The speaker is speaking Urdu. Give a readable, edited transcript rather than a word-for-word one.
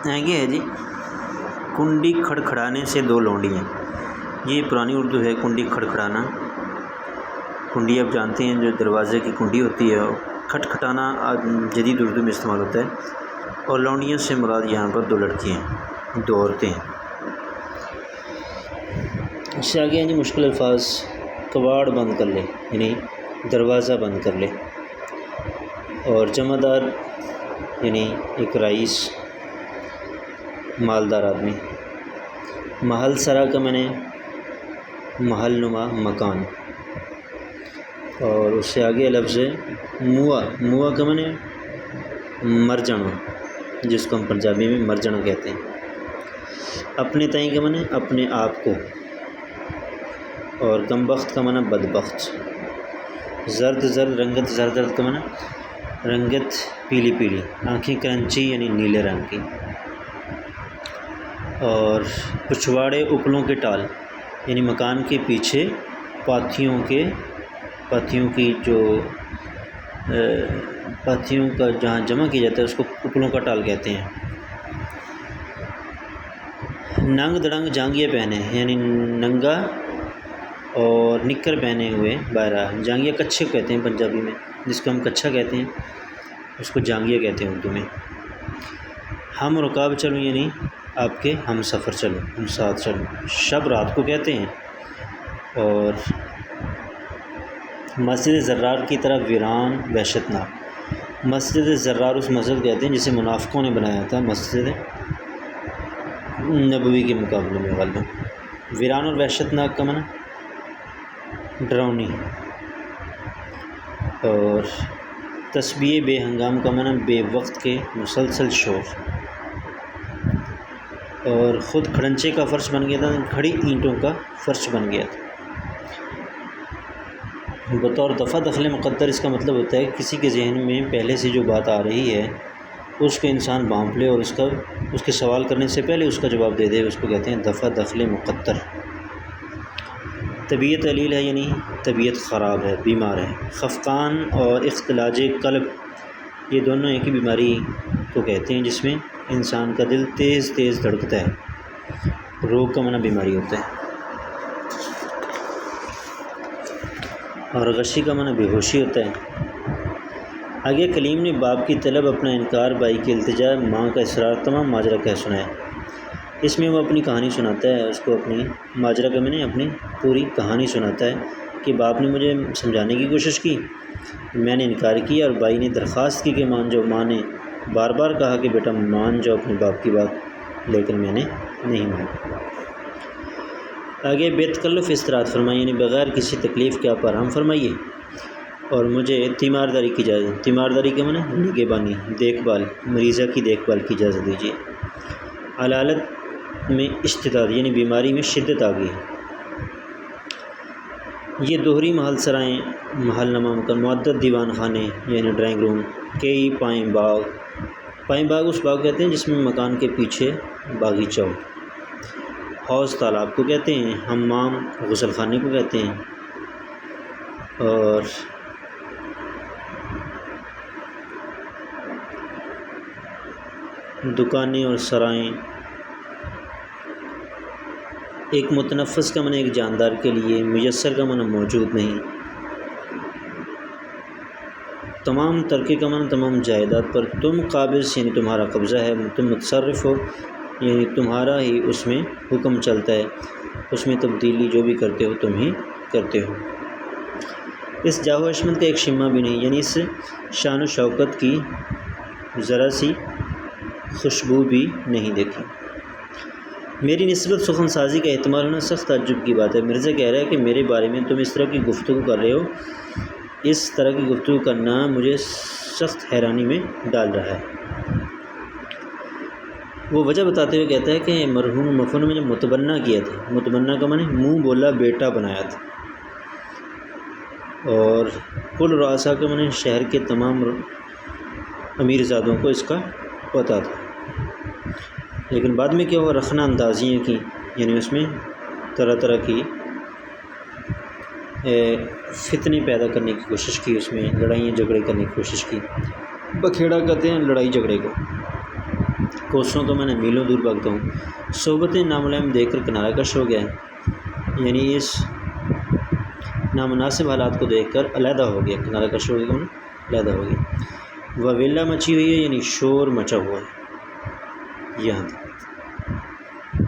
آگے ہے جی کنڈی کھڑکھڑانے سے دو لونڈیاں. یہ پرانی اردو ہے کنڈی کھڑکھڑانا. کنڈی آپ جانتے ہیں جو دروازے کی کنڈی ہوتی ہے. کھٹکھٹانا جدید اردو میں استعمال ہوتا ہے. اور لونڈیوں سے مراد یہاں پر دو لڑکیاں ہیں، دو عورتیں ہیں. اس سے آگے ہیں جی مشکل الفاظ. کباڑ بند کر لے یعنی دروازہ بند کر لے. اور جمعدار یعنی ایک رئیس، مالدار آدمی. محل سرا کا معنی محل نما مکان. اور اس سے آگے لفظ ہے موا. موا کا معنی مر جانا، جس کو ہم پنجابی میں مر جانا کہتے ہیں. اپنے تئیں کا معنی اپنے آپ کو. اور کم بخت کا معنی بدبخت. زرد زرد رنگت زرد زرد کا معنی رنگت پیلی پیلی. آنکھیں کرنچی یعنی نیلے رنگ کی. اور پچھواڑے اپلوں کے ٹال یعنی مکان کے پیچھے پاتھیوں کی جو پاتھیوں کا جہاں جمع کیا جاتا ہے اس کو اپلوں کا ٹال کہتے ہیں. ننگ دڑنگ جانگیے پہنے یعنی ننگا اور نکر پہنے ہوئے باہر. جانگیہ کچھے کہتے ہیں پنجابی میں، جس کو ہم کچھا کہتے ہیں اس کو جانگیہ کہتے ہیں اردو میں. ہم رکاب چلوں یعنی آپ کے ہم سفر چلوں، ہم ساتھ چلوں. شب رات کو کہتے ہیں. اور مسجد زرار کی طرح ویران وحشت ناک. مسجد زرار اس مسجد کہتے ہیں جسے منافقوں نے بنایا تھا مسجد نبوی کے مقابلے میں غالباً. ویران اور وحشت ناک کا معنی ڈراؤنی. اور تسبیح بے ہنگام کا معنی بے وقت کے مسلسل شور. اور خود کھڑنچے کا فرش بن گیا تھا، کھڑی اینٹوں کا فرش بن گیا تھا. بطور دفع دخل مقدر اس کا مطلب ہوتا ہے کسی کے ذہن میں پہلے سے جو بات آ رہی ہے اس کو انسان بھانپ لے اور اس کے سوال کرنے سے پہلے اس کا جواب دے دے. اس کو کہتے ہیں دفع دخل مقدر. طبیعت علیل ہے یعنی طبیعت خراب ہے، بیمار ہے. خفقان اور اختلاج قلب یہ دونوں ایک ہی بیماری کو کہتے ہیں جس میں انسان کا دل تیز تیز دھڑکتا ہے. روگ کا معنی بیماری ہوتا ہے. اور غشی کا معنی بے ہوشی ہوتا ہے. آگے کلیم نے باپ کی طلب، اپنا انکار، بھائی کی التجا، ماں کا اصرار تمام ماجرا کہہ سنایا. اس میں وہ اپنی کہانی سناتا ہے. اس کو اپنی ماجرا کا میں نے اپنی پوری کہانی سناتا ہے کہ باپ نے مجھے سمجھانے کی کوشش کی، میں نے انکار کیا، اور بھائی نے درخواست کی کہ مان جاؤ. ماں نے بار بار کہا کہ بیٹا مان جاؤ اپنے باپ کی بات، لیکن میں نے نہیں مانا. آگے بے تکلف استراحت فرمائی یعنی بغیر کسی تکلیف کے آپ آرام فرمائیے. اور مجھے تیمارداری کی اجازت. تیمارداری کے معنی نگہبانی، دیکھ بھال، مریضہ کی دیکھ بھال کی اجازت دیجیے. علالت میں اشتداد یعنی بیماری میں شدت آ گئی. یہ دوہری محل سرائیں، محل نما مکان، معدد دیوان خانے یعنی ڈرائنگ روم. کئی پائیں باغ. پائیں باغ اس باغ کہتے ہیں جس میں مکان کے پیچھے باغیچہ ہو. حوض تالاب کو کہتے ہیں. حمام غسل خانے کو کہتے ہیں. اور دکانیں اور سرائیں. ایک متنفس کا معنی ایک جاندار کے لیے. میسر کا معنی موجود نہیں. تمام ترکے کا معنی تمام جائیداد پر. تم قابض یعنی تمہارا قبضہ ہے. تم متصرف ہو یعنی تمہارا ہی اس میں حکم چلتا ہے، اس میں تبدیلی جو بھی کرتے ہو تم ہی کرتے ہو. اس جاہ و عشمت کا ایک شمہ بھی نہیں یعنی اس شان و شوکت کی ذرا سی خوشبو بھی نہیں دیکھی. میری نسبت سخن سازی کا احتمال ہونا سخت تعجب کی بات ہے. مرزا کہہ رہا ہے کہ میرے بارے میں تم اس طرح کی گفتگو کر رہے ہو. اس طرح کی گفتگو کرنا مجھے سخت حیرانی میں ڈال رہا ہے. وہ وجہ بتاتے ہوئے کہتا ہے کہ مرحوم مفعول نے مجھے متبنہ کیا تھا. متبنہ کا معنی منہ بولا بیٹا بنایا تھا. اور کل رؤسا کا معنی شہر کے تمام امیر زادوں کو اس کا پتہ تھا. لیکن بعد میں کیا ہوا، رخنہ اندازیاں کی یعنی اس میں طرح طرح کی فتنے پیدا کرنے کی کوشش کی، اس میں لڑائیاں جھگڑے کرنے کی کوشش کی. بکھیڑا کہتے ہیں لڑائی جھگڑے کو. کوسوں کا میں میلوں دور بھاگتا ہوں. صحبت ناملائم دیکھ کر کنارہ کش ہو گیا ہے، یعنی اس نامناسب حالات کو دیکھ کر علیحدہ ہو گیا. کنارہ کش ہو گیا، علیحدہ ہو گیا. وویلا مچی ہوئی ہے، یعنی شور مچا ہوا ہے. یہاں تک